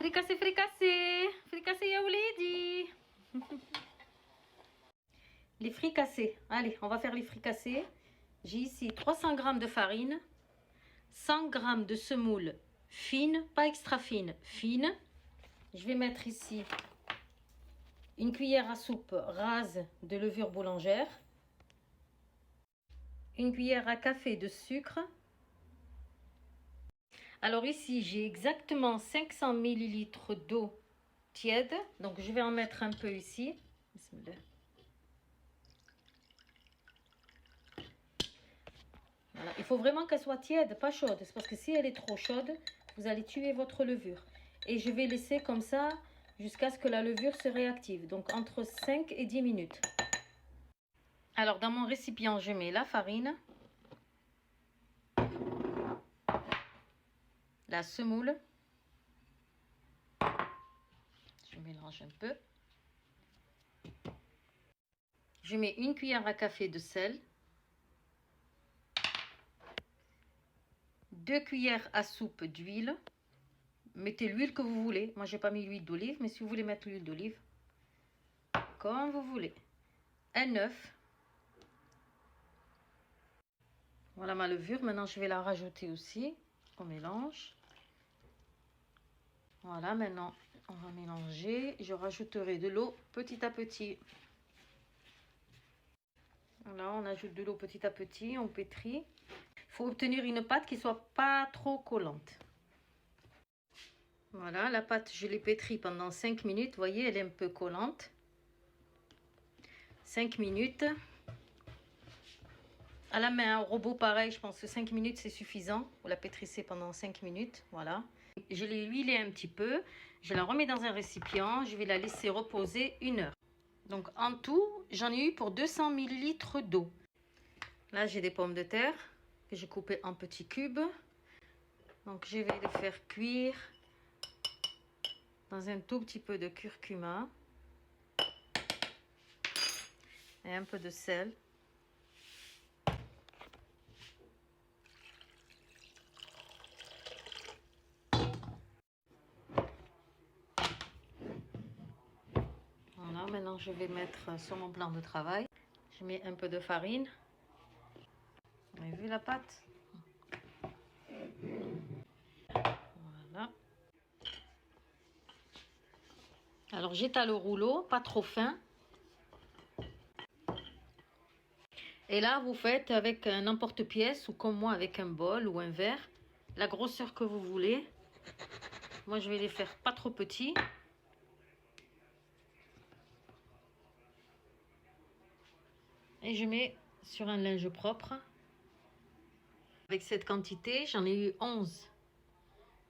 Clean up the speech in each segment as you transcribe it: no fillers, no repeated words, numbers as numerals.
Fricassé, fricassé. Fricassé, ya oulidi. Les fricassés. Allez, on va faire les fricassés. J'ai ici 300 g de farine, 100 g de semoule fine, pas extra fine, fine. Je vais mettre ici une cuillère à soupe rase de levure boulangère, une cuillère à café de sucre. Alors ici, j'ai exactement 500 ml d'eau tiède. Donc, je vais en mettre un peu ici. Voilà. Il faut vraiment qu'elle soit tiède, pas chaude. C'est parce que si elle est trop chaude, vous allez tuer votre levure. Et je vais laisser comme ça jusqu'à ce que la levure se réactive. Donc, entre 5 et 10 minutes. Alors, dans mon récipient, je mets la farine, la semoule. Je mélange un peu. Je mets une cuillère à café de sel, 2 cuillères à soupe d'huile. Mettez l'huile que vous voulez. Moi, j'ai pas mis l'huile d'olive, mais si vous voulez mettre l'huile d'olive, comme vous voulez. Un œuf. Voilà ma levure. Maintenant, je vais la rajouter aussi au mélange. Voilà, maintenant, on va mélanger. Je rajouterai de l'eau petit à petit. Voilà, on ajoute de l'eau petit à petit, on pétrit. Il faut obtenir une pâte qui soit pas trop collante. Voilà, la pâte, je l'ai pétrie pendant 5 minutes. Vous voyez, elle est un peu collante. 5 minutes. À la main, au robot, pareil, je pense que 5 minutes, c'est suffisant. Vous la pétrissez pendant 5 minutes, voilà. Je l'ai huilée un petit peu. Je la remets dans un récipient. Je vais la laisser reposer 1 heure. Donc, en tout, j'en ai eu pour 200 ml d'eau. Là, j'ai des pommes de terre que j'ai coupées en petits cubes. Donc, je vais les faire cuire dans un tout petit peu de curcuma et un peu de sel. Voilà, maintenant je vais mettre sur mon plan de travail. Je mets un peu de farine. Vous avez vu la pâte? Voilà. Alors j'étale le rouleau, pas trop fin. Et là, vous faites avec un emporte-pièce ou comme moi avec un bol ou un verre, la grosseur que vous voulez. Moi, je vais les faire pas trop petits. Et je mets sur un linge propre. Avec cette quantité, j'en ai eu 11.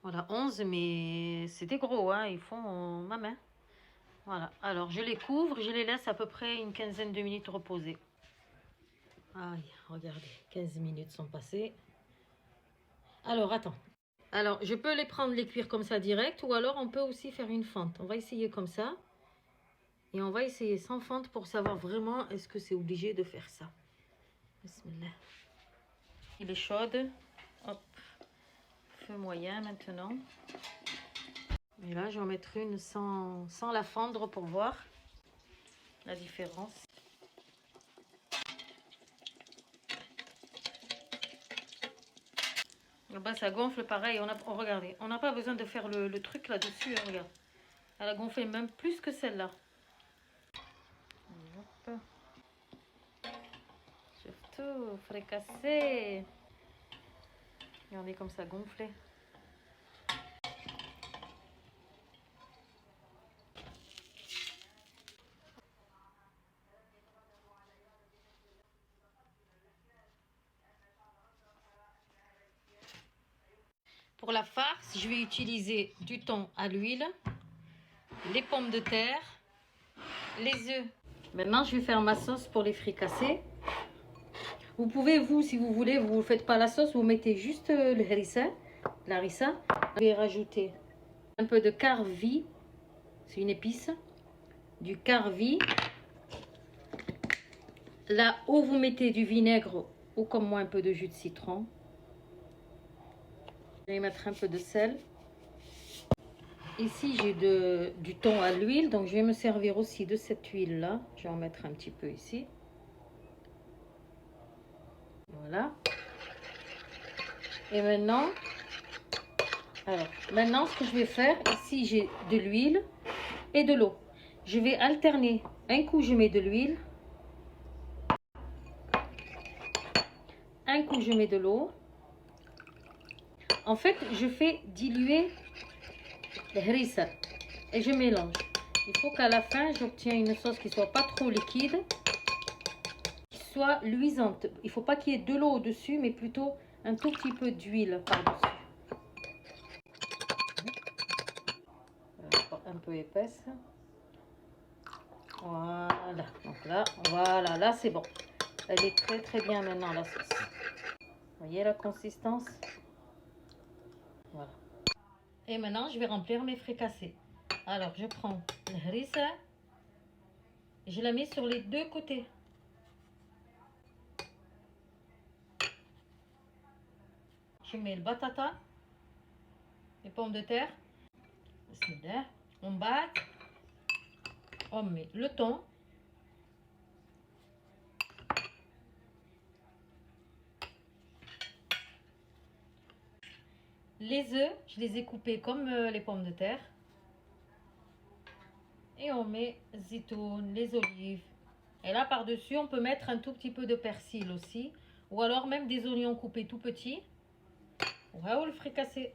Voilà, 11, mais c'était gros, hein, ils font ma main. Voilà, alors je les couvre, je les laisse à peu près une quinzaine de minutes reposer. Aïe, regardez, 15 minutes sont passées. Alors, attends. Alors, je peux les prendre, les cuire comme ça direct, ou alors on peut aussi faire une fente. On va essayer comme ça. Et on va essayer sans fente pour savoir vraiment est-ce que c'est obligé de faire ça. Bismillah. Il est chaude. Hop. Feu moyen maintenant. Et là, je vais en mettre une sans la fendre pour voir la différence. Là-bas, ça gonfle pareil. Regardez, on n'a pas besoin de faire le truc là-dessus. Hein, regarde. Elle a gonflé même plus que celle-là. Surtout, fricassé. Regardez comme ça gonflé. Pour la farce, je vais utiliser du thon à l'huile, les pommes de terre, les œufs. Maintenant, je vais faire ma sauce pour les fricassés. Vous pouvez, vous, si vous voulez, vous ne faites pas la sauce, vous mettez juste le harissa, l'harissa. Je vais rajouter un peu de karvi, c'est une épice, du karvi. Là où vous mettez du vinaigre ou comme moi un peu de jus de citron. Je vais mettre un peu de sel. Ici, j'ai du thon à l'huile, donc je vais me servir aussi de cette huile-là. Je vais en mettre un petit peu ici. Voilà. Et maintenant, ce que je vais faire, ici, j'ai de l'huile et de l'eau. Je vais alterner. Un coup, je mets de l'huile. Un coup, je mets de l'eau. En fait, je fais diluer le harissa et je mélange. Il faut qu'à la fin, j'obtienne une sauce qui soit pas trop liquide, qui soit luisante. Il faut pas qu'il y ait de l'eau au-dessus, mais plutôt un tout petit peu d'huile par-dessus. Un peu épaisse. Voilà. Donc là, voilà, là c'est bon. Elle est très très bien maintenant la sauce. Vous voyez la consistance? Voilà. Et maintenant, je vais remplir mes fricassés. Alors, je prends le harissa et je la mets sur les deux côtés. Je mets le batata, les pommes de terre. On bat. On met le thon. Les œufs, je les ai coupés comme les pommes de terre. Et on met zitoun, les olives. Et là, par-dessus, on peut mettre un tout petit peu de persil aussi. Ou alors même des oignons coupés tout petits. Waouh, le fricassé.